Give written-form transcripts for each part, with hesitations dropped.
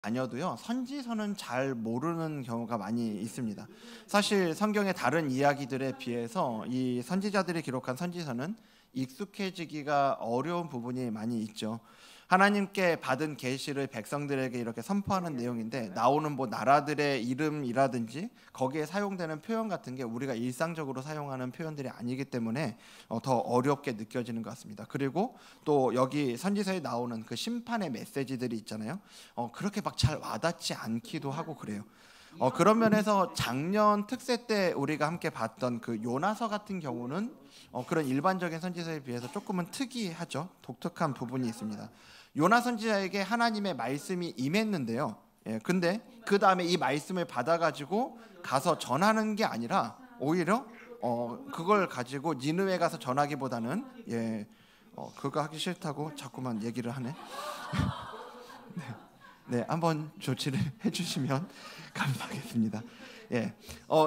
아니어도요, 선지서는 잘 모르는 경우가 많이 있습니다. 사실 성경의 다른 이야기들에 비해서 이 선지자들이 기록한 선지서는 익숙해지기가 어려운 부분이 많이 있죠. 하나님께 받은 계시를 백성들에게 이렇게 선포하는 내용인데, 나오는 뭐 나라들의 이름이라든지 거기에 사용되는 표현 같은 게 우리가 일상적으로 사용하는 표현들이 아니기 때문에 더 어렵게 느껴지는 것 같습니다. 그리고 또 여기 선지서에 나오는 그 심판의 메시지들이 있잖아요. 그렇게 막 잘 와닿지 않기도 하고 그래요. 그런 면에서 작년 특세 때 우리가 함께 봤던 그 요나서 같은 경우는 그런 일반적인 선지서에 비해서 조금은 특이하죠. 독특한 부분이 있습니다. 요나 선지자에게 하나님의 말씀이 임했는데요. 근데 그 다음에 이 말씀을 받아가지고 가서 전하는 게 아니라 오히려 그걸 가지고 니느웨 가서 전하기보다는 그거 하기 싫다고 자꾸만 얘기를 하네. 네, 한번 조치를 해주시면 감사하겠습니다.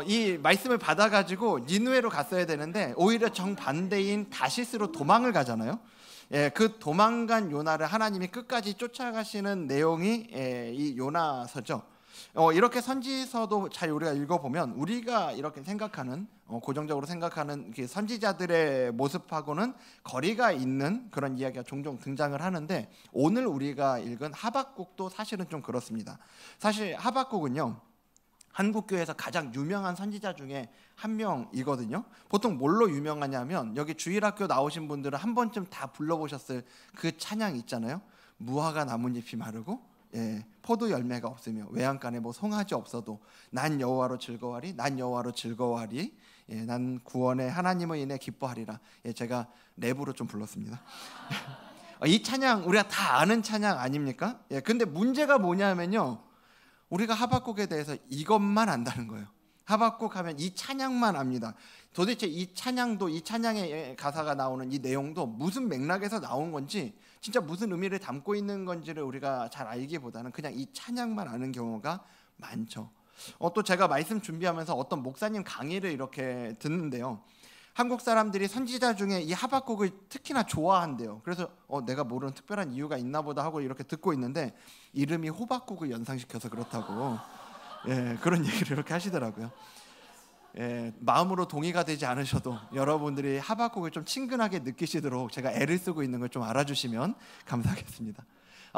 이 말씀을 받아가지고 니느웨로 갔어야 되는데 오히려 정반대인 다시스로 도망을 가잖아요. 그 도망간 요나를 하나님이 끝까지 쫓아가시는 내용이 이 요나서죠. 이렇게 선지서도 잘 우리가 읽어보면 우리가 이렇게 생각하는 고정적으로 생각하는 선지자들의 모습하고는 거리가 있는 그런 이야기가 종종 등장을 하는데, 오늘 우리가 읽은 하박국도 사실은 좀 그렇습니다. 사실 하박국은요, 한국교회에서 가장 유명한 선지자 중에 한 명이거든요. 보통 뭘로 유명하냐면 여기 주일학교 나오신 분들은 한 번쯤 다 불러보셨을 그 찬양 있잖아요. 무화과 나뭇잎이 마르고 포도 열매가 없으며 외양간에 뭐 송아지 없어도 난 여호와로 즐거워하리, 난 여호와로 즐거워하리, 난 구원의 하나님을 인해 기뻐하리라. 제가 랩으로 좀 불렀습니다. 이 찬양 우리가 다 아는 찬양 아닙니까? 근데 문제가 뭐냐면요, 우리가 하박국에 대해서 이것만 안다는 거예요. 하박국 하면 이 찬양만 압니다. 도대체 이 찬양도, 이 찬양의 가사가 나오는 이 내용도 무슨 맥락에서 나온 건지, 진짜 무슨 의미를 담고 있는 건지를 우리가 잘 알기보다는 그냥 이 찬양만 아는 경우가 많죠. 또 제가 말씀 준비하면서 어떤 목사님 강의를 이렇게 듣는데요, 한국 사람들이 선지자 중에 이 하박국을 특히나 좋아한대요. 그래서 내가 모르는 특별한 이유가 있나 보다 하고 이렇게 듣고 있는데, 이름이 호박국을 연상시켜서 그렇다고 그런 얘기를 이렇게 하시더라고요. 마음으로 동의가 되지 않으셔도 여러분들이 하박국을 좀 친근하게 느끼시도록 제가 애를 쓰고 있는 걸 좀 알아주시면 감사하겠습니다.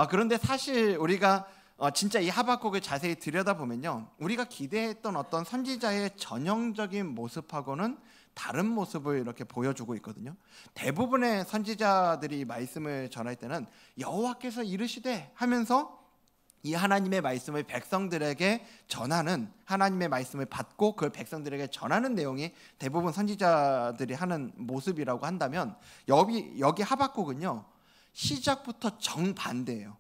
그런데 사실 우리가 진짜 이 하박국을 자세히 들여다보면요, 우리가 기대했던 어떤 선지자의 전형적인 모습하고는 다른 모습을 이렇게 보여주고 있거든요. 대부분의 선지자들이 말씀을 전할 때는 여호와께서 이르시되 하면서 이 하나님의 말씀을 백성들에게 전하는, 하나님의 말씀을 받고 그걸 백성들에게 전하는 내용이 대부분 선지자들이 하는 모습이라고 한다면, 여기 하박국은요, 시작부터 정반대예요.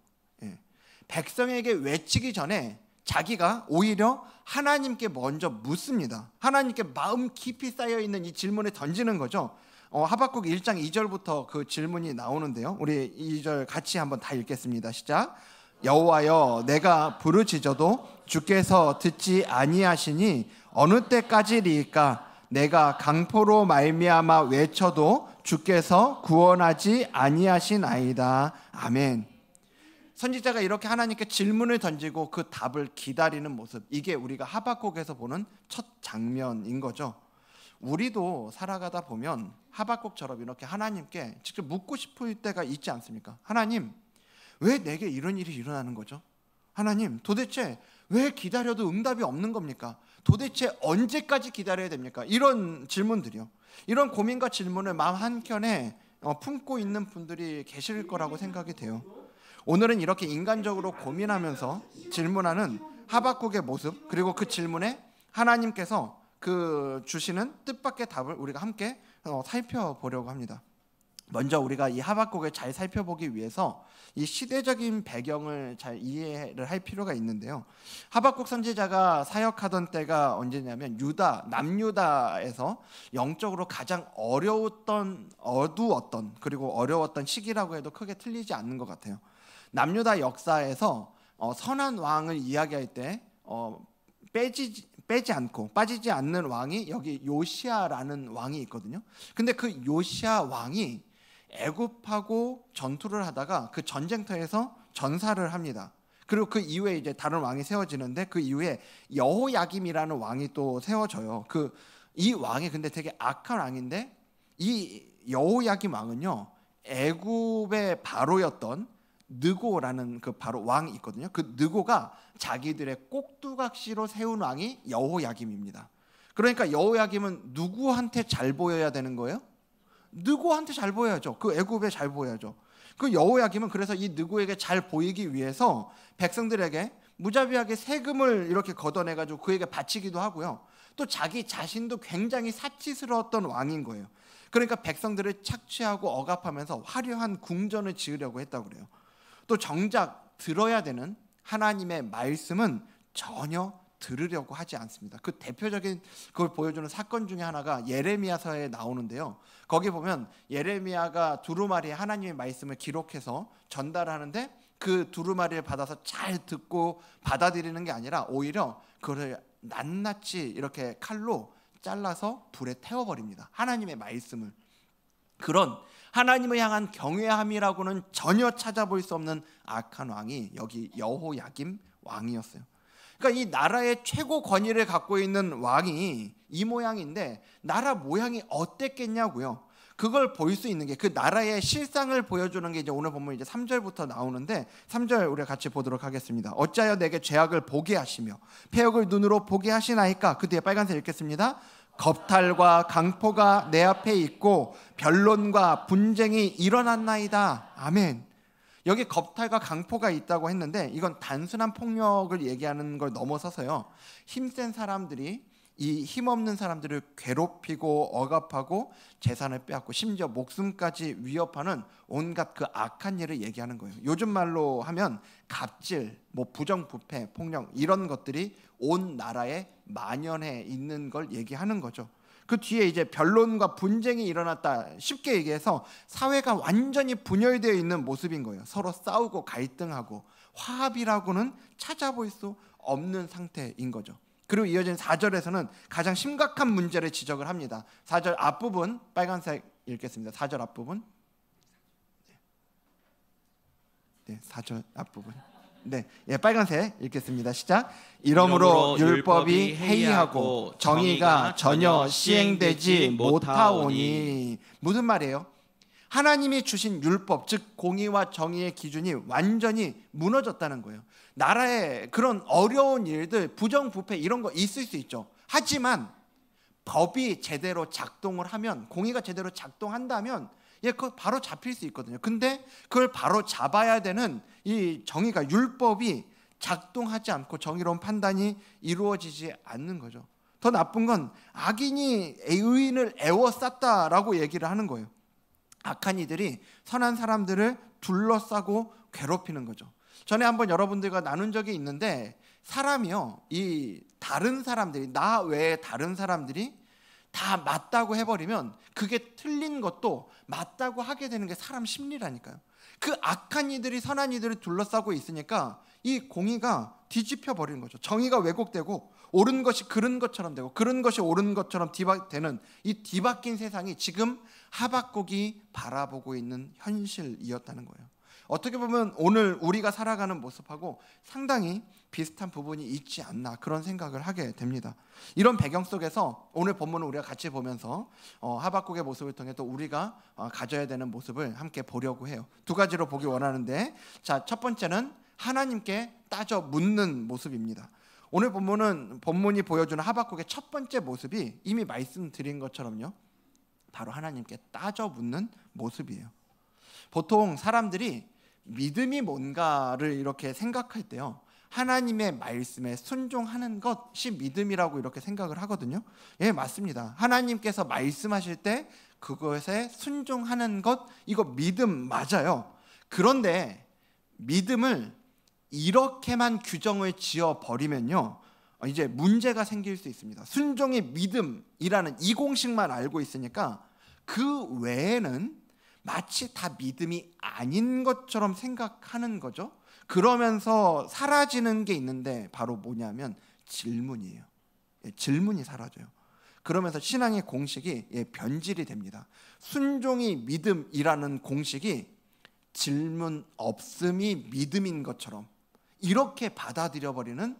백성에게 외치기 전에 자기가 오히려 하나님께 먼저 묻습니다. 하나님께 마음 깊이 쌓여있는 이 질문을 던지는 거죠. 하박국 1장 2절부터 그 질문이 나오는데요, 우리 2절 같이 한번 다 읽겠습니다. 시작. 여호와여, 내가 부르짖어도 주께서 듣지 아니하시니 어느 때까지리이까? 내가 강포로 말미암아 외쳐도 주께서 구원하지 아니하시나이다. 아멘. 선지자가 이렇게 하나님께 질문을 던지고 그 답을 기다리는 모습, 이게 우리가 하박국에서 보는 첫 장면인 거죠. 우리도 살아가다 보면 하박국처럼 이렇게 하나님께 직접 묻고 싶을 때가 있지 않습니까? 하나님, 왜 내게 이런 일이 일어나는 거죠? 하나님, 도대체 왜 기다려도 응답이 없는 겁니까? 도대체 언제까지 기다려야 됩니까? 이런 질문들이요, 이런 고민과 질문을 마음 한켠에 품고 있는 분들이 계실 거라고 생각이 돼요. 오늘은 이렇게 인간적으로 고민하면서 질문하는 하박국의 모습, 그리고 그 질문에 하나님께서 그 주시는 뜻밖의 답을 우리가 함께 살펴보려고 합니다. 먼저 우리가 이 하박국을 잘 살펴보기 위해서 이 시대적인 배경을 잘 이해를 할 필요가 있는데요, 하박국 선지자가 사역하던 때가 언제냐면 남유다에서 영적으로 가장 어두웠던 그리고 어려웠던 시기라고 해도 크게 틀리지 않는 것 같아요. 남유다 역사에서 선한 왕을 이야기할 때 빠지지 않는 왕이 여기 요시아라는 왕이 있거든요. 근데 그 요시아 왕이 애굽하고 전투를 하다가 그 전쟁터에서 전사를 합니다. 그리고 그 이후에 이제 다른 왕이 세워지는데 그 이후에 여호야김이라는 왕이 또 세워져요. 이 왕이 근데 되게 악한 왕인데 이 여호야김 왕은요 애굽의 바로였던 느고라는 그 바로 왕이 있거든요. 그 느고가 자기들의 꼭두각시로 세운 왕이 여호야김입니다. 그러니까 여호야김은 누구한테 잘 보여야 되는 거예요? 느고한테 잘 보여야죠. 그 애굽에 잘 보여야죠. 그 여호야김은 그래서 이 느고에게 잘 보이기 위해서 백성들에게 무자비하게 세금을 이렇게 걷어내가지고 그에게 바치기도 하고요. 또 자기 자신도 굉장히 사치스러웠던 왕인 거예요. 그러니까 백성들을 착취하고 억압하면서 화려한 궁전을 지으려고 했다고 그래요. 또 정작 들어야 되는 하나님의 말씀은 전혀 들으려고 하지 않습니다. 그 대표적인 그걸 보여주는 사건 중에 하나가 예레미야서에 나오는데요. 거기 보면 예레미야가 두루마리에 하나님의 말씀을 기록해서 전달하는데 그 두루마리를 받아서 잘 듣고 받아들이는 게 아니라 오히려 그걸 낱낱이 이렇게 칼로 잘라서 불에 태워버립니다. 하나님의 말씀을. 그런 하나님을 향한 경외함이라고는 전혀 찾아볼 수 없는 악한 왕이 여기 여호야김 왕이었어요. 그러니까 이 나라의 최고 권위를 갖고 있는 왕이 이 모양인데 나라 모양이 어땠겠냐고요. 그걸 볼 수 있는 게 그 나라의 실상을 보여주는 게 이제 오늘 보면 이제 3절부터 나오는데 3절 우리가 같이 보도록 하겠습니다. 어찌하여 내게 죄악을 보게 하시며 패역을 눈으로 보게 하시나이까. 그 뒤에 빨간색 읽겠습니다. 겁탈과 강포가 내 앞에 있고 변론과 분쟁이 일어났나이다. 아멘. 여기 겁탈과 강포가 있다고 했는데 이건 단순한 폭력을 얘기하는 걸 넘어서서요, 힘센 사람들이 이 힘없는 사람들을 괴롭히고 억압하고 재산을 빼앗고 심지어 목숨까지 위협하는 온갖 그 악한 일을 얘기하는 거예요. 요즘 말로 하면 갑질, 부정부패, 폭력 이런 것들이 온 나라에 만연해 있는 걸 얘기하는 거죠. 그 뒤에 이제 변론과 분쟁이 일어났다. 쉽게 얘기해서 사회가 완전히 분열되어 있는 모습인 거예요. 서로 싸우고 갈등하고 화합이라고는 찾아볼 수 없는 상태인 거죠. 그리고 이어진 4절에서는 가장 심각한 문제를 지적을 합니다. 4절 앞부분 빨간색 읽겠습니다. 4절 앞부분. 네, 4절 앞부분. 네, 빨간색 읽겠습니다. 시작. 이러므로 율법이 해이하고 정의가 전혀 시행되지 못하오니. 무슨 말이에요? 하나님이 주신 율법, 즉 공의와 정의의 기준이 완전히 무너졌다는 거예요. 나라에 그런 어려운 일들, 부정부패 이런 거 있을 수 있죠. 하지만 법이 제대로 작동을 하면, 공의가 제대로 작동한다면 그거 바로 잡힐 수 있거든요. 근데 그걸 바로 잡아야 되는 이 정의가, 율법이 작동하지 않고 정의로운 판단이 이루어지지 않는 거죠. 더 나쁜 건 악인이 의인을 애워쌌다라고 얘기를 하는 거예요. 악한 이들이 선한 사람들을 둘러싸고 괴롭히는 거죠. 전에 한번 여러분들과 나눈 적이 있는데, 사람이요, 이 다른 사람들이, 나 외에 다른 사람들이 다 맞다고 해버리면 그게 틀린 것도 맞다고 하게 되는 게 사람 심리라니까요. 그 악한 이들이 선한 이들을 둘러싸고 있으니까 이 공의가 뒤집혀 버리는 거죠. 정의가 왜곡되고 옳은 것이 그른 것처럼 되고 그른 것이 옳은 것처럼 되는 이 뒤바뀐 세상이 지금 하박국이 바라보고 있는 현실이었다는 거예요. 어떻게 보면 오늘 우리가 살아가는 모습하고 상당히 비슷한 부분이 있지 않나, 그런 생각을 하게 됩니다. 이런 배경 속에서 오늘 본문을 우리가 같이 보면서 하박국의 모습을 통해 또 우리가 가져야 되는 모습을 함께 보려고 해요. 두 가지로 보기 원하는데, 자, 첫 번째는 하나님께 따져 묻는 모습입니다. 오늘 본문이 보여주는 하박국의 첫 번째 모습이 이미 말씀드린 것처럼요, 바로 하나님께 따져 묻는 모습이에요. 보통 사람들이 믿음이 뭔가를 이렇게 생각할 때요, 하나님의 말씀에 순종하는 것이 믿음이라고 이렇게 생각을 하거든요. 예, 맞습니다. 하나님께서 말씀하실 때 그것에 순종하는 것, 이거 믿음 맞아요. 그런데 믿음을 이렇게만 규정을 지어 버리면요, 이제 문제가 생길 수 있습니다. 순종이 믿음이라는 이 공식만 알고 있으니까 그 외에는 마치 다 믿음이 아닌 것처럼 생각하는 거죠. 그러면서 사라지는 게 있는데 바로 뭐냐면 질문이에요. 질문이 사라져요. 그러면서 신앙의 공식이 변질이 됩니다. 순종이 믿음이라는 공식이 질문 없음이 믿음인 것처럼, 이렇게 받아들여 버리는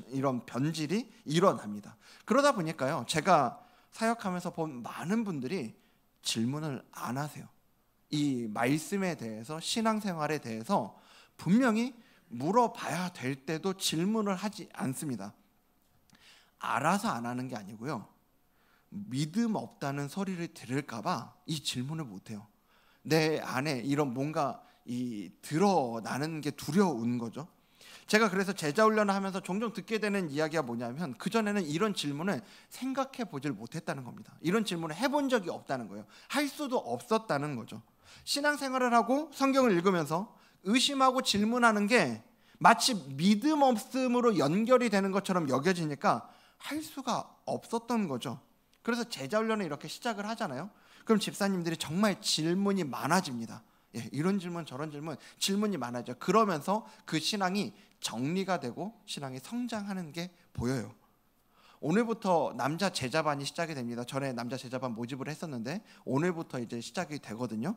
이런 변질이 일어납니다. 그러다 보니까요, 제가 사역하면서 본 많은 분들이 질문을 안 하세요. 이 말씀에 대해서, 신앙생활에 대해서 분명히 물어봐야 될 때도 질문을 하지 않습니다. 알아서 안 하는 게 아니고요, 믿음 없다는 소리를 들을까봐 이 질문을 못해요. 내 안에 이런 뭔가 드러나는 게 두려운 거죠. 제가 그래서 제자 훈련을 하면서 종종 듣게 되는 이야기가 뭐냐면, 그전에는 이런 질문을 생각해 보질 못했다는 겁니다. 이런 질문을 해본 적이 없다는 거예요. 할 수도 없었다는 거죠. 신앙생활을 하고 성경을 읽으면서 의심하고 질문하는 게 마치 믿음 없음으로 연결이 되는 것처럼 여겨지니까 할 수가 없었던 거죠. 그래서 제자 훈련을 이렇게 시작을 하잖아요. 그럼 집사님들이 정말 질문이 많아집니다. 이런 질문 저런 질문, 질문이 많아져. 그러면서 그 신앙이 정리가 되고 신앙이 성장하는 게 보여요. 오늘부터 남자 제자반이 시작이 됩니다. 전에 남자 제자반 모집을 했었는데 오늘부터 이제 시작이 되거든요.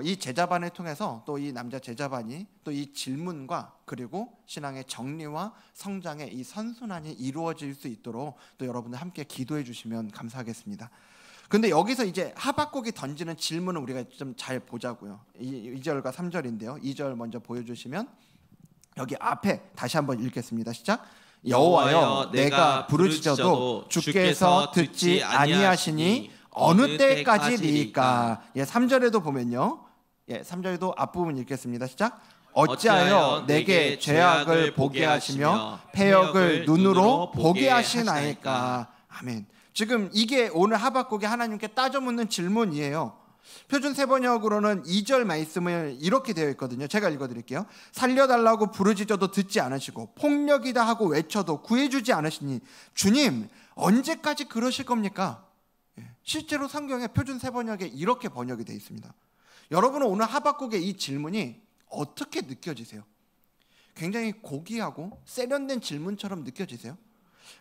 이 제자반을 통해서 또 이 남자 제자반이 또 이 질문과 그리고 신앙의 정리와 성장의 이 선순환이 이루어질 수 있도록 또 여러분들 함께 기도해 주시면 감사하겠습니다. 근데 여기서 이제 하박국이 던지는 질문을 우리가 좀 잘 보자고요. 2절과 3절인데요. 2절 먼저 보여주시면, 여기 앞에 다시 한번 읽겠습니다. 시작. 여호와여, 내가 부르짖어도 주께서 듣지 아니하시니 어느 때까지리이까. 3절에도 보면요, 3절에도 앞부분 읽겠습니다. 시작. 어찌하여 내게 죄악을 보게 하시며 패역을 눈으로 보게 하시나이까. 아멘. 지금 이게 오늘 하박국이 하나님께 따져 묻는 질문이에요. 표준 세번역으로는 2절 말씀을 이렇게 되어 있거든요. 제가 읽어드릴게요. 살려달라고 부르짖어도 듣지 않으시고 폭력이다 하고 외쳐도 구해주지 않으시니 주님, 언제까지 그러실 겁니까? 실제로 성경의 표준 세번역에 이렇게 번역이 되어 있습니다. 여러분은 오늘 하박국의 이 질문이 어떻게 느껴지세요? 굉장히 고귀하고 세련된 질문처럼 느껴지세요?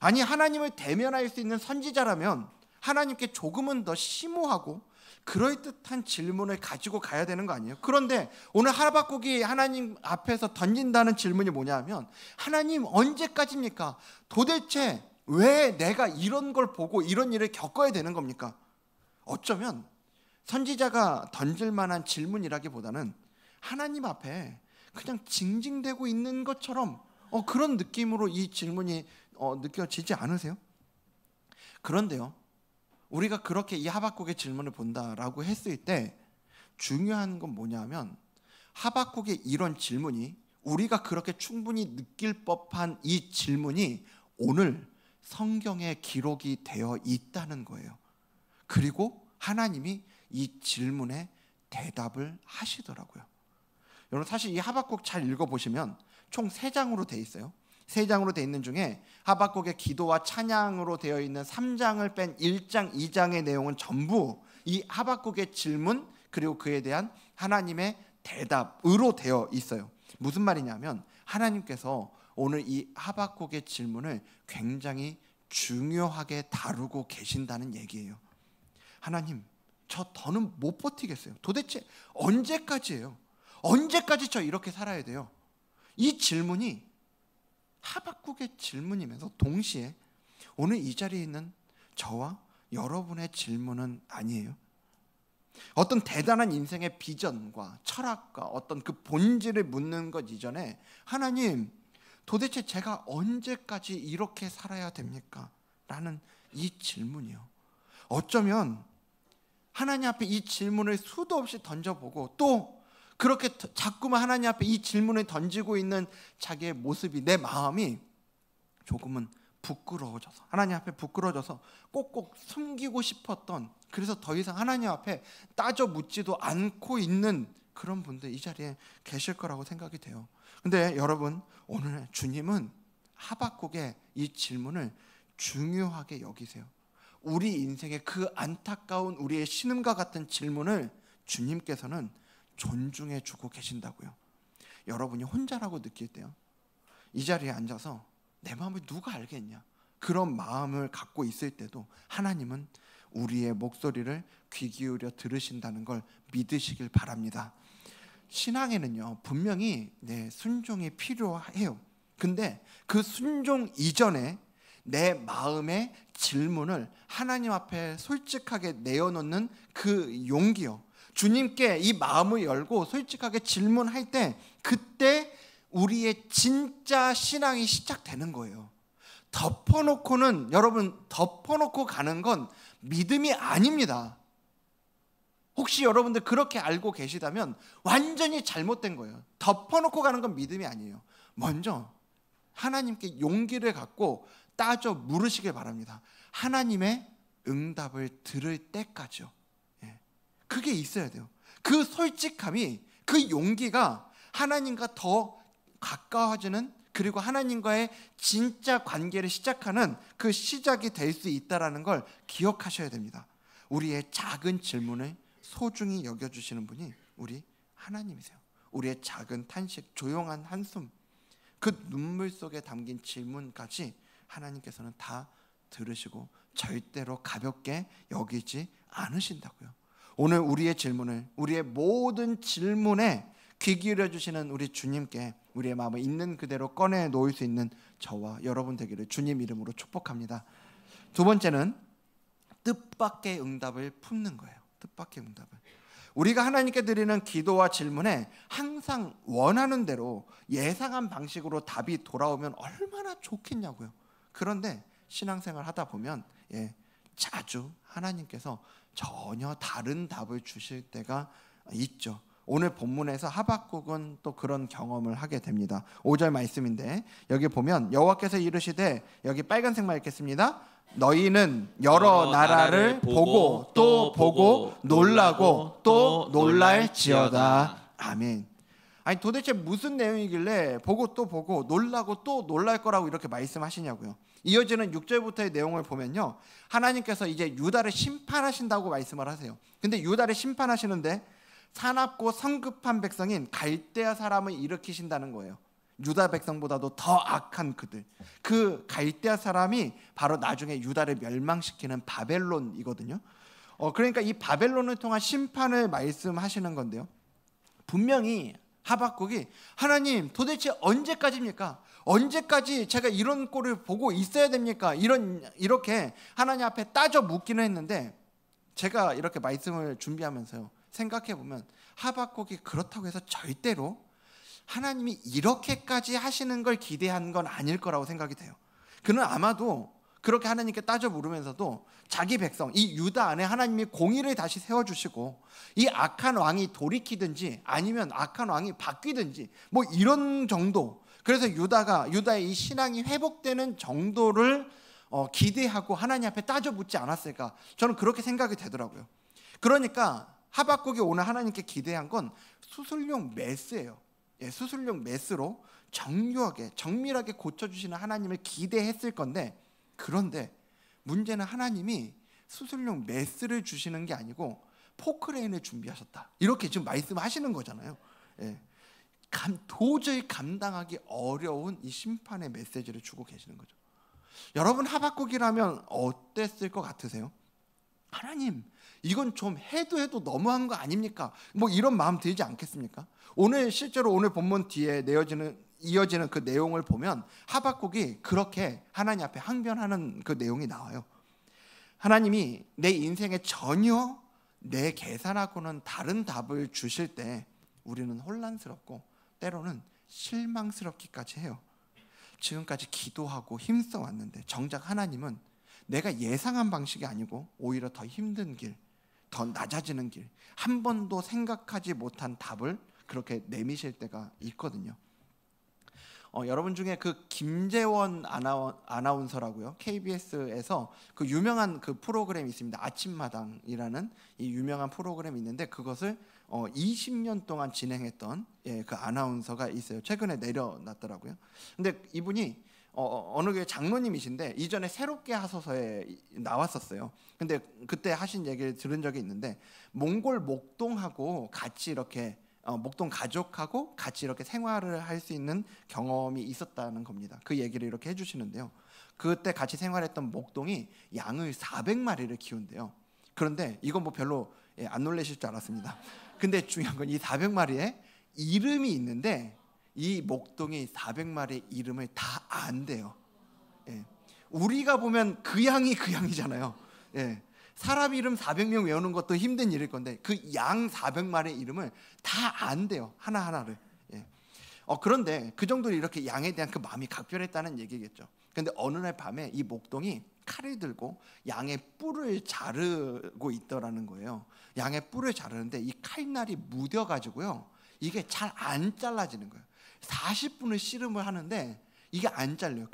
아니, 하나님을 대면할 수 있는 선지자라면 하나님께 조금은 더 심오하고 그럴듯한 질문을 가지고 가야 되는 거 아니에요? 그런데 오늘 하박국이 하나님 앞에서 던진다는 질문이 뭐냐면, 하나님 언제까지입니까? 도대체 왜 내가 이런 걸 보고 이런 일을 겪어야 되는 겁니까? 어쩌면 선지자가 던질 만한 질문이라기보다는 하나님 앞에 그냥 징징대고 있는 것처럼 그런 느낌으로 이 질문이 느껴지지 않으세요? 그런데요, 우리가 그렇게 이 하박국의 질문을 본다라고 했을 때 중요한 건 뭐냐면, 하박국의 이런 질문이, 우리가 그렇게 충분히 느낄 법한 이 질문이 오늘 성경에 기록이 되어 있다는 거예요. 그리고 하나님이 이 질문에 대답을 하시더라고요. 여러분, 사실 이 하박국 잘 읽어보시면 총 3장으로 되어 있어요. 3장으로 되어 있는 중에 하박국의 기도와 찬양으로 되어 있는 3장을 뺀 1장, 2장의 내용은 전부 이 하박국의 질문 그리고 그에 대한 하나님의 대답으로 되어 있어요. 무슨 말이냐면, 하나님께서 오늘 이 하박국의 질문을 굉장히 중요하게 다루고 계신다는 얘기예요. 하나님, 저 더는 못 버티겠어요. 도대체 언제까지예요? 언제까지 저 이렇게 살아야 돼요? 이 질문이 하박국의 질문이면서 동시에 오늘 이 자리에 있는 저와 여러분의 질문은 아니에요. 어떤 대단한 인생의 비전과 철학과 어떤 그 본질을 묻는 것 이전에, 하나님, 도대체 제가 언제까지 이렇게 살아야 됩니까? 라는 이 질문이요. 어쩌면 하나님 앞에 이 질문을 수도 없이 던져보고 또 그렇게 자꾸만 하나님 앞에 이 질문을 던지고 있는 자기의 모습이, 내 마음이 조금은 부끄러워져서, 하나님 앞에 부끄러워져서 꼭꼭 숨기고 싶었던, 그래서 더 이상 하나님 앞에 따져 묻지도 않고 있는 그런 분들 이 자리에 계실 거라고 생각이 돼요. 근데 여러분, 오늘 주님은 하박국의 이 질문을 중요하게 여기세요. 우리 인생의 그 안타까운 우리의 신음과 같은 질문을 주님께서는 존중해 주고 계신다고요. 여러분이 혼자라고 느낄 때요, 이 자리에 앉아서 내 마음을 누가 알겠냐, 그런 마음을 갖고 있을 때도 하나님은 우리의 목소리를 귀 기울여 들으신다는 걸 믿으시길 바랍니다. 신앙에는요 분명히 순종이 필요해요. 근데 그 순종 이전에 내 마음의 질문을 하나님 앞에 솔직하게 내어놓는 그 용기요, 주님께 이 마음을 열고 솔직하게 질문할 때 그때 우리의 진짜 신앙이 시작되는 거예요. 덮어놓고는, 여러분, 덮어놓고 가는 건 믿음이 아닙니다. 혹시 여러분들 그렇게 알고 계시다면 완전히 잘못된 거예요. 덮어놓고 가는 건 믿음이 아니에요. 먼저 하나님께 용기를 갖고 따져 물으시길 바랍니다. 하나님의 응답을 들을 때까지요. 그게 있어야 돼요. 그 솔직함이, 그 용기가 하나님과 더 가까워지는, 그리고 하나님과의 진짜 관계를 시작하는 그 시작이 될 수 있다는 걸 기억하셔야 됩니다. 우리의 작은 질문을 소중히 여겨주시는 분이 우리 하나님이세요. 우리의 작은 탄식, 조용한 한숨, 그 눈물 속에 담긴 질문까지 하나님께서는 다 들으시고 절대로 가볍게 여기지 않으신다고요. 오늘 우리의 질문을, 우리의 모든 질문에 귀 기울여 주시는 우리 주님께 우리의 마음을 있는 그대로 꺼내 놓을 수 있는 저와 여러분 되기를 주님 이름으로 축복합니다. 두 번째는 뜻밖의 응답을 품는 거예요. 뜻밖의 응답을. 우리가 하나님께 드리는 기도와 질문에 항상 원하는 대로 예상한 방식으로 답이 돌아오면 얼마나 좋겠냐고요. 그런데 신앙생활 하다 보면 자주 하나님께서 전혀 다른 답을 주실 때가 있죠. 오늘 본문에서 하박국은 또 그런 경험을 하게 됩니다. 5절 말씀인데 여기 보면 여호와께서 이르시되, 여기 빨간색만 읽겠습니다. 너희는 여러 나라를 보고 또 보고 놀라고 또 놀랄지어다. 아멘. 아니 도대체 무슨 내용이길래 보고 또 보고 놀라고 또 놀랄 거라고 이렇게 말씀하시냐고요. 이어지는 6절부터의 내용을 보면요, 하나님께서 이제 유다를 심판하신다고 말씀을 하세요. 근데 유다를 심판하시는데 사납고 성급한 백성인 갈대아 사람을 일으키신다는 거예요. 유다 백성보다도 더 악한 그들, 그 갈대아 사람이 바로 나중에 유다를 멸망시키는 바벨론이거든요. 그러니까 이 바벨론을 통한 심판을 말씀하시는 건데요, 분명히 하박국이 하나님 도대체 언제까지입니까? 언제까지 제가 이런 꼴을 보고 있어야 됩니까? 이렇게 하나님 앞에 따져 묻기는 했는데, 제가 이렇게 말씀을 준비하면서요 생각해 보면 하박국이 그렇다고 해서 절대로 하나님이 이렇게까지 하시는 걸 기대한 건 아닐 거라고 생각이 돼요. 그는 아마도 그렇게 하나님께 따져 물으면서도 자기 백성, 이 유다 안에 하나님이 공의를 다시 세워주시고 이 악한 왕이 돌이키든지 아니면 악한 왕이 바뀌든지 뭐 이런 정도, 그래서 유다의 이 신앙이 회복되는 정도를 기대하고 하나님 앞에 따져 묻지 않았을까, 저는 그렇게 생각이 되더라고요. 그러니까 하박국이 오늘 하나님께 기대한 건 수술용 메스예요. 수술용 메스로 정교하게 정밀하게 고쳐주시는 하나님을 기대했을 건데, 그런데 문제는 하나님이 수술용 메스를 주시는 게 아니고 포크레인을 준비하셨다, 이렇게 지금 말씀하시는 거잖아요. 도저히 감당하기 어려운 이 심판의 메시지를 주고 계시는 거죠. 여러분 하박국이라면 어땠을 것 같으세요? 하나님, 이건 좀 해도 너무한 거 아닙니까? 뭐 이런 마음 들지 않겠습니까? 실제로 오늘 본문 뒤에 이어지는 그 내용을 보면 하박국이 그렇게 하나님 앞에 항변하는 그 내용이 나와요. 하나님이 내 인생에 전혀 내 계산하고는 다른 답을 주실 때 우리는 혼란스럽고 때로는 실망스럽기까지 해요. 지금까지 기도하고 힘써 왔는데 정작 하나님은 내가 예상한 방식이 아니고 오히려 더 힘든 길, 더 낮아지는 길, 한 번도 생각하지 못한 답을 그렇게 내미실 때가 있거든요. 여러분 중에 그 김재원 아나운서라고요, KBS에서 그 유명한 그 프로그램이 있습니다. 아침마당이라는 이 유명한 프로그램이 있는데 그것을 20년 동안 진행했던 그 아나운서가 있어요. 최근에 내려놨더라고요. 근데 이분이 어느 교회 장로님이신데 이전에 새롭게 하소서에 나왔었어요. 근데 그때 하신 얘기를 들은 적이 있는데, 몽골 목동하고 같이 이렇게 목동 가족하고 같이 이렇게 생활을 할 수 있는 경험이 있었다는 겁니다. 그 얘기를 이렇게 해주시는데요, 그때 같이 생활했던 목동이 양을 400마리를 키운대요. 그런데 이건 뭐 별로 안 놀라실 줄 알았습니다. 근데 중요한 건 이 400마리에 이름이 있는데 이 목동이 400마리의 이름을 다 안대요. 예. 우리가 보면 그 양이 그 양이잖아요. 예. 사람 이름 400명 외우는 것도 힘든 일일 건데 그 양 400마리의 이름을 다 안대요. 하나하나를. 예. 그런데 그 정도로 이렇게 양에 대한 그 마음이 각별했다는 얘기겠죠. 그런데 어느 날 밤에 이 목동이 칼을 들고 양의 뿔을 자르고 있더라는 거예요. 양의 뿔을 자르는데 이 칼날이 묻어가지고요, 이게 잘 안 잘라지는 거예요. 40분을 씨름을 하는데 이게 안 잘려요.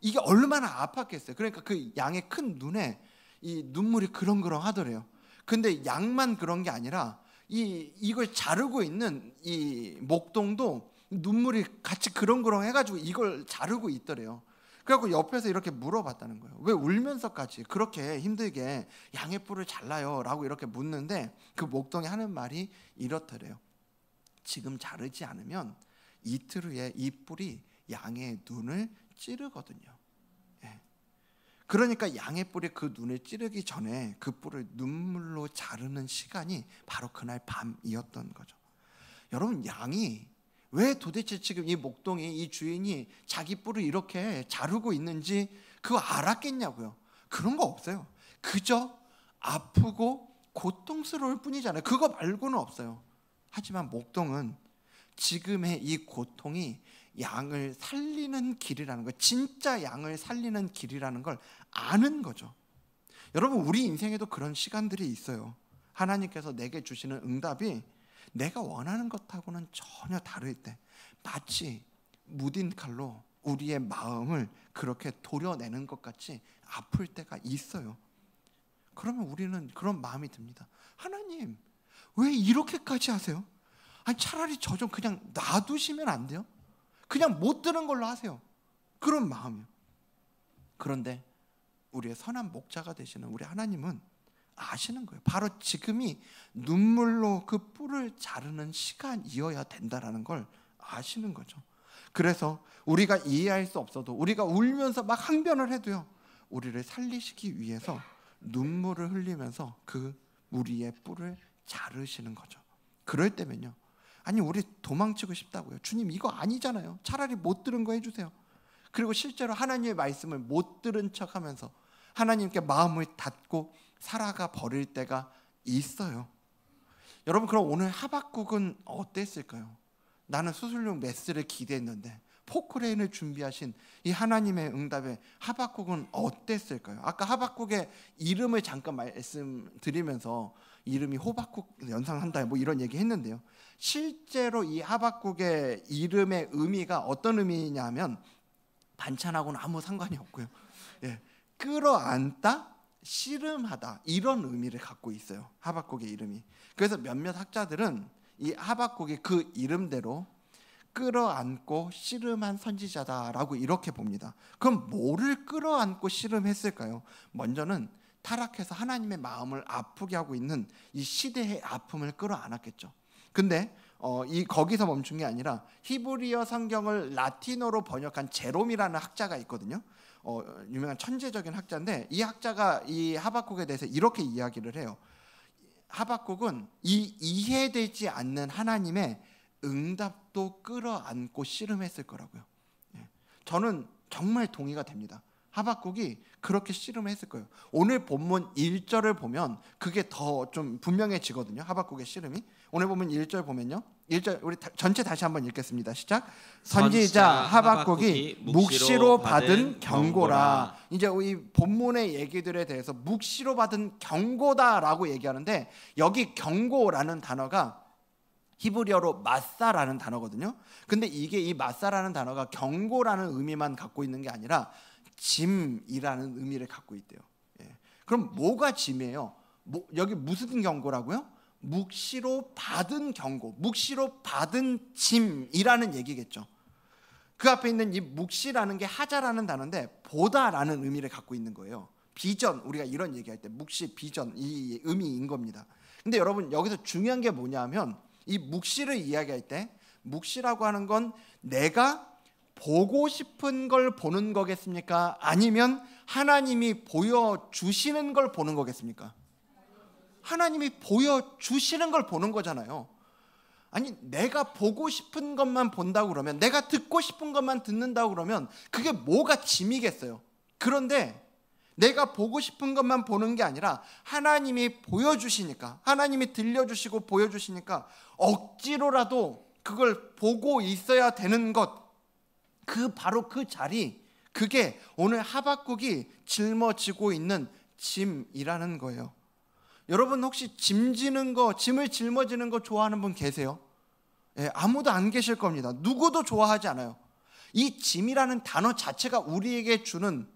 이게 얼마나 아팠겠어요. 그러니까 그 양의 큰 눈에 이 눈물이 그렁그렁 하더래요. 근데 양만 그런 게 아니라 이걸 자르고 있는 이 목동도 눈물이 같이 그렁그렁 해가지고 이걸 자르고 있더래요. 그래갖고 옆에서 이렇게 물어봤다는 거예요. 왜 울면서까지 그렇게 힘들게 양의 뿔을 잘라요? 라고 이렇게 묻는데 그 목동이 하는 말이 이렇더래요. 지금 자르지 않으면 이틀 후에 이 뿔이 양의 눈을 찌르거든요. 예. 그러니까 양의 뿔이 그 눈을 찌르기 전에 그 뿔을 눈물로 자르는 시간이 바로 그날 밤이었던 거죠. 여러분, 양이 왜 도대체 지금 이 목동이, 이 주인이 자기 뿔을 이렇게 자르고 있는지 그거 알았겠냐고요. 그런 거 없어요. 그저 아프고 고통스러울 뿐이잖아요. 그거 말고는 없어요. 하지만 목동은 지금의 이 고통이 양을 살리는 길이라는 걸, 진짜 양을 살리는 길이라는 걸 아는 거죠. 여러분, 우리 인생에도 그런 시간들이 있어요. 하나님께서 내게 주시는 응답이 내가 원하는 것하고는 전혀 다를 때 마치 무딘 칼로 우리의 마음을 그렇게 도려내는 것 같이 아플 때가 있어요. 그러면 우리는 그런 마음이 듭니다. 하나님, 왜 이렇게까지 하세요? 아니, 차라리 저 좀 그냥 놔두시면 안 돼요? 그냥 못 들은 걸로 하세요. 그런 마음이요. 그런데 우리의 선한 목자가 되시는 우리 하나님은 아시는 거예요. 바로 지금이 눈물로 그 뿔을 자르는 시간이어야 된다라는 걸 아시는 거죠. 그래서 우리가 이해할 수 없어도, 우리가 울면서 막 항변을 해도요, 우리를 살리시기 위해서 눈물을 흘리면서 그 우리의 뿔을 자르시는 거죠. 그럴 때면요, 아니, 우리 도망치고 싶다고요. 주님, 이거 아니잖아요. 차라리 못 들은 거 해주세요. 그리고 실제로 하나님의 말씀을 못 들은 척하면서 하나님께 마음을 닫고 살아가 버릴 때가 있어요. 여러분, 그럼 오늘 하박국은 어땠을까요? 나는 수술용 메스를 기대했는데 포크레인을 준비하신 이 하나님의 응답에 하박국은 어땠을까요? 아까 하박국의 이름을 잠깐 말씀드리면서 이름이 호박국 연상한다 뭐 이런 얘기 했는데요. 실제로 이 하박국의 이름의 의미가 어떤 의미냐면 반찬하고는 아무 상관이 없고요. 예, 끌어안다, 씨름하다, 이런 의미를 갖고 있어요. 하박국의 이름이. 그래서 몇몇 학자들은 이 하박국이 그 이름대로 끌어안고 씨름한 선지자다라고 이렇게 봅니다. 그럼 뭐를 끌어안고 씨름했을까요? 먼저는 타락해서 하나님의 마음을 아프게 하고 있는 이 시대의 아픔을 끌어안았겠죠. 근데 거기서 멈춘 게 아니라 히브리어 성경을 라틴어로 번역한 제롬이라는 학자가 있거든요. 유명한 천재적인 학자인데 이 학자가 이 하박국에 대해서 이렇게 이야기를 해요. 하박국은 이 이해되지 않는 하나님의 응답도 끌어안고 씨름했을 거라고요. 저는 정말 동의가 됩니다. 하박국이 그렇게 씨름했을 거예요. 오늘 본문 1절을 보면 그게 더 좀 분명해지거든요. 하박국의 씨름이. 오늘 본문 1절 보면요. 1절 우리 전체 다시 한번 읽겠습니다. 시작. 선지자 하박국이 묵시로 받은 경고라. 이제 이 본문의 얘기들에 대해서 묵시로 받은 경고다라고 얘기하는데 여기 경고라는 단어가 히브리어로 마사라는 단어거든요. 근데 이게 이 마사라는 단어가 경고라는 의미만 갖고 있는 게 아니라 짐이라는 의미를 갖고 있대요. 예. 그럼 뭐가 짐이에요? 여기 무슨 경고라고요? 묵시로 받은 경고, 묵시로 받은 짐이라는 얘기겠죠. 그 앞에 있는 이 묵시라는 게 하자라는 단어인데 보다라는 의미를 갖고 있는 거예요. 비전, 우리가 이런 얘기할 때 묵시, 비전, 이 의미인 겁니다. 근데 여러분, 여기서 중요한 게 뭐냐면 이 묵시를 이야기할 때 묵시라고 하는 건 내가 보고 싶은 걸 보는 거겠습니까? 아니면 하나님이 보여주시는 걸 보는 거겠습니까? 하나님이 보여주시는 걸 보는 거잖아요. 아니, 내가 보고 싶은 것만 본다고 그러면, 내가 듣고 싶은 것만 듣는다고 그러면 그게 뭐가 짐이겠어요. 그런데 내가 보고 싶은 것만 보는 게 아니라 하나님이 보여주시니까, 하나님이 들려주시고 보여주시니까 억지로라도 그걸 보고 있어야 되는 것, 바로 그 자리, 그게 오늘 하박국이 짊어지고 있는 짐이라는 거예요. 여러분 혹시 짐을 짊어지는 거 좋아하는 분 계세요? 예, 아무도 안 계실 겁니다. 누구도 좋아하지 않아요. 이 짐이라는 단어 자체가 우리에게 주는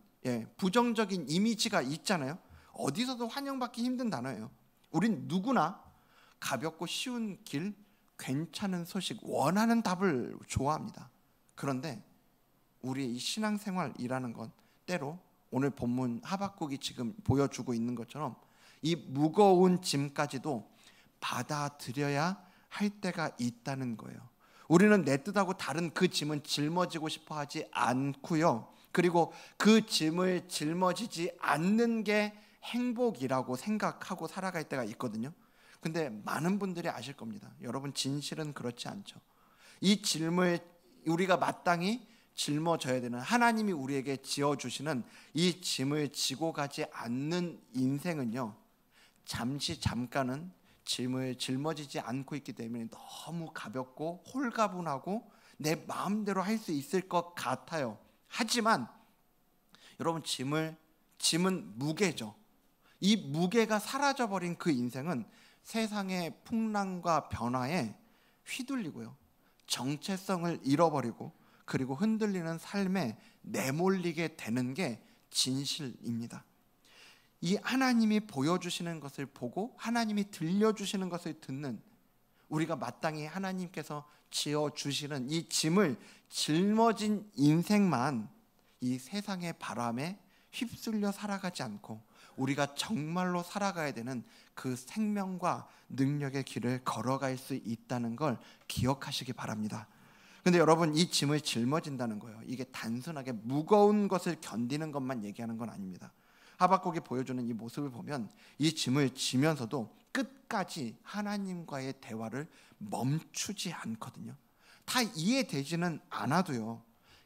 부정적인 이미지가 있잖아요. 어디서도 환영받기 힘든 단어예요. 우린 누구나 가볍고 쉬운 길, 괜찮은 소식, 원하는 답을 좋아합니다. 그런데 우리의 이 신앙생활이라는 건 때로 오늘 본문 하박국이 지금 보여주고 있는 것처럼 이 무거운 짐까지도 받아들여야 할 때가 있다는 거예요. 우리는 내 뜻하고 다른 그 짐은 짊어지고 싶어 하지 않고요. 그리고 그 짐을 짊어지지 않는 게 행복이라고 생각하고 살아갈 때가 있거든요. 근데 많은 분들이 아실 겁니다. 여러분, 진실은 그렇지 않죠. 이 짐을 우리가 마땅히 짊어져야 되는, 하나님이 우리에게 지어주시는 이 짐을 지고 가지 않는 인생은요, 잠깐은 짐을 짊어지지 않고 있기 때문에 너무 가볍고 홀가분하고 내 마음대로 할 수 있을 것 같아요. 하지만 여러분, 짐은 무게죠. 이 무게가 사라져버린 그 인생은 세상의 풍랑과 변화에 휘둘리고요, 정체성을 잃어버리고, 그리고 흔들리는 삶에 내몰리게 되는 게 진실입니다. 이 하나님이 보여주시는 것을 보고 하나님이 들려주시는 것을 듣는, 우리가 마땅히 하나님께서 지어주시는 이 짐을 짊어진 인생만 이 세상의 바람에 휩쓸려 살아가지 않고 우리가 정말로 살아가야 되는 그 생명과 능력의 길을 걸어갈 수 있다는 걸 기억하시기 바랍니다. 근데 여러분, 이 짐을 짊어진다는 거예요, 이게 단순하게 무거운 것을 견디는 것만 얘기하는 건 아닙니다. 하박국이 보여주는 이 모습을 보면 이 짐을 지면서도 끝까지 하나님과의 대화를 멈추지 않거든요. 다 이해되지는 않아도요,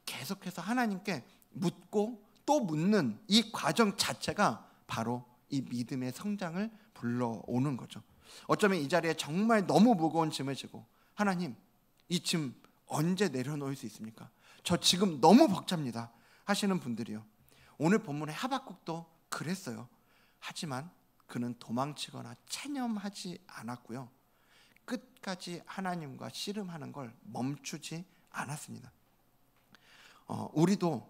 계속해서 하나님께 묻고 또 묻는 이 과정 자체가 바로 이 믿음의 성장을 불러오는 거죠. 어쩌면 이 자리에 정말 너무 무거운 짐을 지고, 하나님, 이 짐 언제 내려놓을 수 있습니까? 저 지금 너무 벅찹니다 하시는 분들이요, 오늘 본문의 하박국도 그랬어요. 하지만 그는 도망치거나 체념하지 않았고요, 끝까지 하나님과 씨름하는 걸 멈추지 않았습니다. 우리도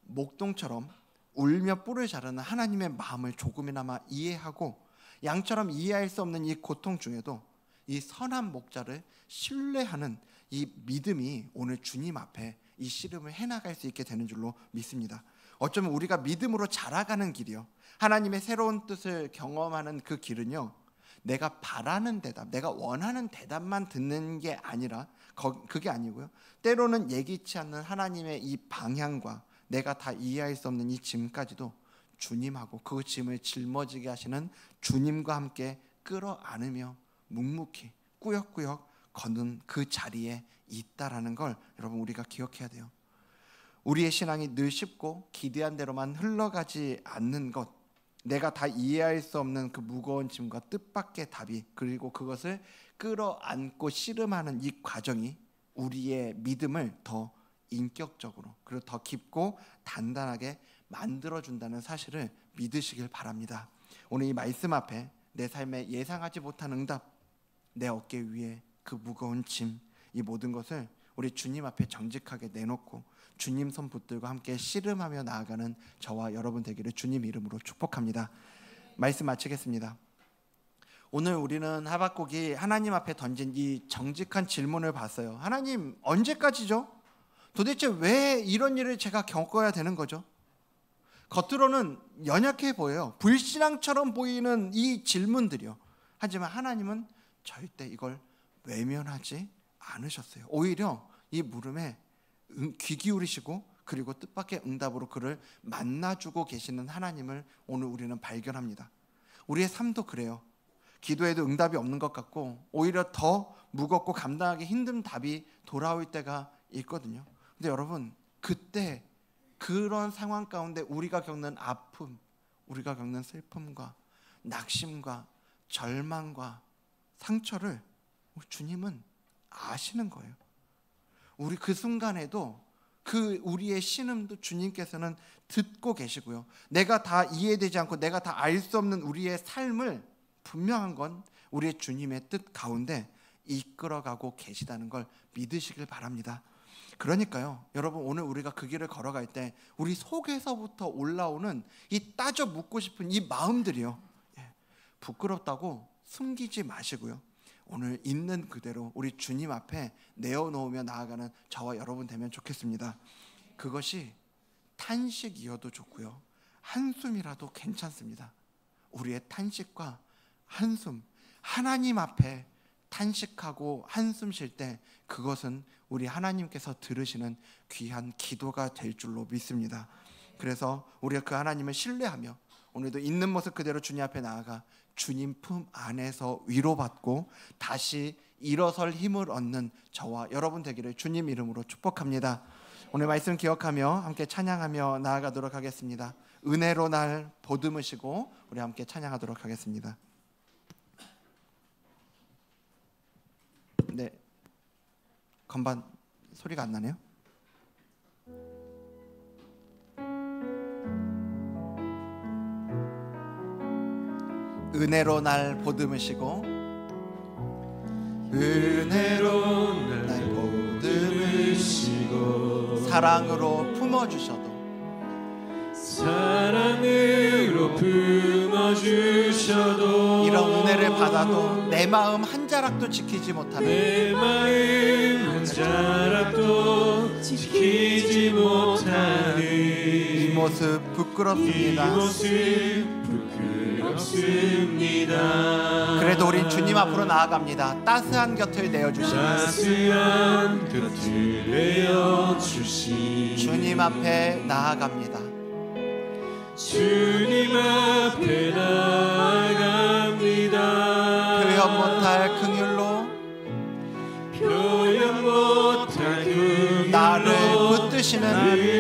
목동처럼 울며 뿔을 자르는 하나님의 마음을 조금이나마 이해하고 양처럼 이해할 수 없는 이 고통 중에도 이 선한 목자를 신뢰하는 이 믿음이 오늘 주님 앞에 이 씨름을 해나갈 수 있게 되는 줄로 믿습니다. 어쩌면 우리가 믿음으로 자라가는 길이요, 하나님의 새로운 뜻을 경험하는 그 길은요, 내가 바라는 대답, 내가 원하는 대답만 듣는 게 아니라 그게 아니고요, 때로는 예기치 않는 하나님의 이 방향과 내가 다 이해할 수 없는 이 짐까지도 주님하고 그 짐을 짊어지게 하시는 주님과 함께 끌어안으며 묵묵히 꾸역꾸역 걷는 그 자리에 있다라는 걸 여러분, 우리가 기억해야 돼요. 우리의 신앙이 늘 쉽고 기대한 대로만 흘러가지 않는 것, 내가 다 이해할 수 없는 그 무거운 짐과 뜻밖의 답이, 그리고 그것을 끌어안고 씨름하는 이 과정이 우리의 믿음을 더 인격적으로, 그리고 더 깊고 단단하게 만들어준다는 사실을 믿으시길 바랍니다. 오늘 이 말씀 앞에 내 삶에 예상하지 못한 응답, 내 어깨 위에 그 무거운 짐, 이 모든 것을 우리 주님 앞에 정직하게 내놓고 주님 손 붙들고 함께 씨름하며 나아가는 저와 여러분 되기를 주님 이름으로 축복합니다. 말씀 마치겠습니다. 오늘 우리는 하박국이 하나님 앞에 던진 이 정직한 질문을 봤어요. 하나님, 언제까지죠? 도대체 왜 이런 일을 제가 겪어야 되는 거죠? 겉으로는 연약해 보여요. 불신앙처럼 보이는 이 질문들이요. 하지만 하나님은 절대 이걸 외면하지 않으셨어요. 오히려 이 물음에 귀 기울이시고, 그리고 뜻밖의 응답으로 그를 만나주고 계시는 하나님을 오늘 우리는 발견합니다. 우리의 삶도 그래요. 기도해도 응답이 없는 것 같고 오히려 더 무겁고 감당하기 힘든 답이 돌아올 때가 있거든요. 근데 여러분, 그때 그런 상황 가운데 우리가 겪는 아픔, 우리가 겪는 슬픔과 낙심과 절망과 상처를 주님은 아시는 거예요. 우리 그 순간에도 그 우리의 신음도 주님께서는 듣고 계시고요. 내가 다 이해되지 않고 내가 다 알 수 없는 우리의 삶을 분명한 건 우리의 주님의 뜻 가운데 이끌어가고 계시다는 걸 믿으시길 바랍니다. 그러니까요, 여러분, 오늘 우리가 그 길을 걸어갈 때 우리 속에서부터 올라오는 이 따져 묻고 싶은 이 마음들이요, 부끄럽다고 숨기지 마시고요, 오늘 있는 그대로 우리 주님 앞에 내어놓으며 나아가는 저와 여러분 되면 좋겠습니다. 그것이 탄식이어도 좋고요, 한숨이라도 괜찮습니다. 우리의 탄식과 한숨, 하나님 앞에 탄식하고 한숨 쉴 때 그것은 우리 하나님께서 들으시는 귀한 기도가 될 줄로 믿습니다. 그래서 우리가 그 하나님을 신뢰하며 오늘도 있는 모습 그대로 주님 앞에 나아가 주님 품 안에서 위로받고 다시 일어설 힘을 얻는 저와 여러분 되기를 주님 이름으로 축복합니다. 오늘 말씀 기억하며 함께 찬양하며 나아가도록 하겠습니다. 은혜로 날 보듬으시고 우리 함께 찬양하도록 하겠습니다. 네, 건반 소리가 안 나네요. 은혜로 날 보듬으시고 은혜로 날 보듬으시고 사랑으로 품어주셔도 사랑으로 품어주셔도 이런 은혜를 받아도 내 마음 한 자락도 지키지 못하는 내 마음 한 자락도 지키지 못하는 이 모습 부끄럽습니다. 이 모습 부끄럽습니다. 그래도 우린 주님 앞으로 나아갑니다. 따스한 곁을 내어주시고 따스한 곁을 내어주시 주님 앞에 나아갑니다. 주님 앞에 나아갑니다. 표현 못할 긍휼로 표현 못할 긍휼로 나를 붙드시는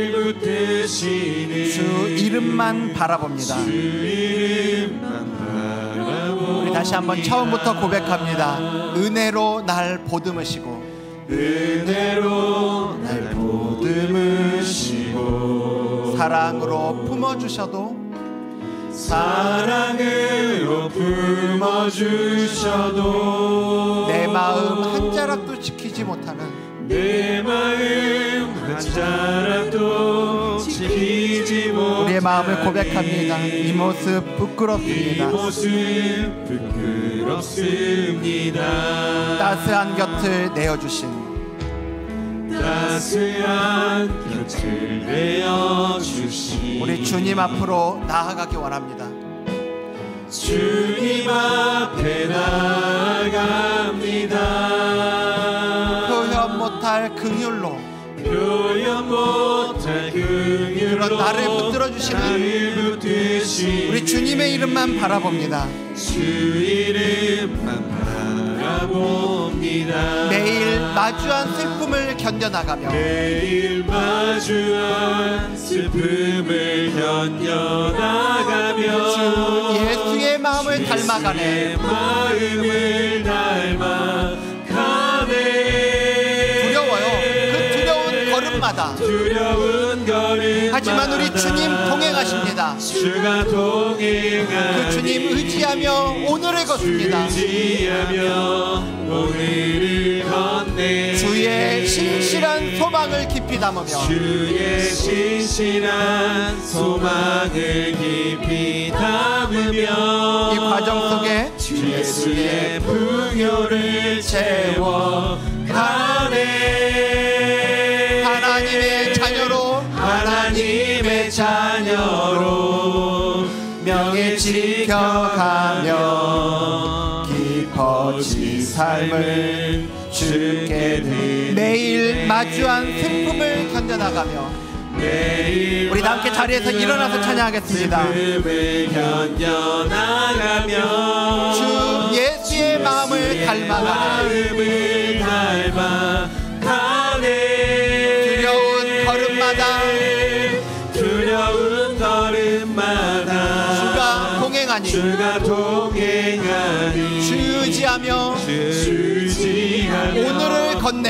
주 이름만 바라봅니다. 주 이름만 바라봅니다. 우리 다시 한번 처음부터 고백합니다. 은혜로 날 보듬으시고 은혜로 날 보듬으시고 사랑으로 품어주셔도 사랑으로 품어주셔도 내 마음 한 자락도 지키지 못하는 내 마음 한 자락도 지키지 못하는 우리의 마음을 고백합니다. 이 모습 부끄럽습니다. 이 모습 부끄럽습니다. 따스한 곁을 내어주신 따스한 곁을 내어주시 우리 주님 앞으로 나아가기 원합니다. 주님 앞에 나아갑니다. 표현 못할 긍휼로 표현 못할 긍휼로 그런 나를 붙들어 주시는 우리 주님의 이름만 바라봅니다. 주 이름만 바라봅니다. 매일 마주한 슬픔을 견뎌나가며 매일 마주한 슬픔을 견뎌나가며 주 예수의 마음을 닮아가네. 마음을 닮아가네. 두려워요. 그 두려운 걸음마다 두려운 걸음 하지만 우리 주님 동행하십니다. 주가 동행하니 그 주님 의지하며 오늘을 걷습니다. 의지하며 오늘을 걷네. 주의 신실한 소망을 깊이 담으며 주의 신실한 소망을 깊이 담으며 이 과정 속에 예수의 풍요를 채워가네. 하나님의 자녀로 하나님의 자녀로 명예 지켜가며 깊어진 삶을 주게 되네. 매일 마주한 슬픔을 견뎌나가며 우리 다 함께 자리에서 일어나서 찬양하겠습니다. 을 견뎌나가며 주 예수의 마음을 닮아가네. 두려운 걸음마다 주가 동행하니 주지하며 오늘을 건네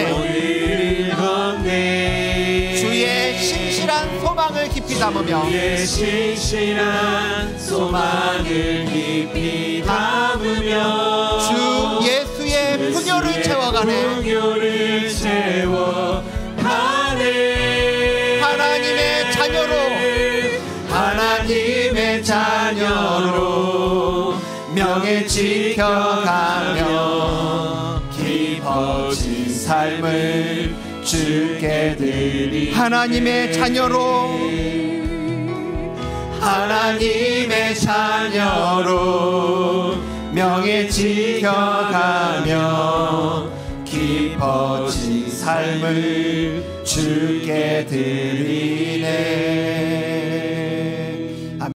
주의 신실한 소망을 깊이 담으며 주 예수의 풍요를 채워가네. 하나님의 자녀로 명예 지켜가며 깊어진 삶을 주께 드리. 하나님의 자녀로 명예 지켜가며 깊어진 삶을 주께 드리네.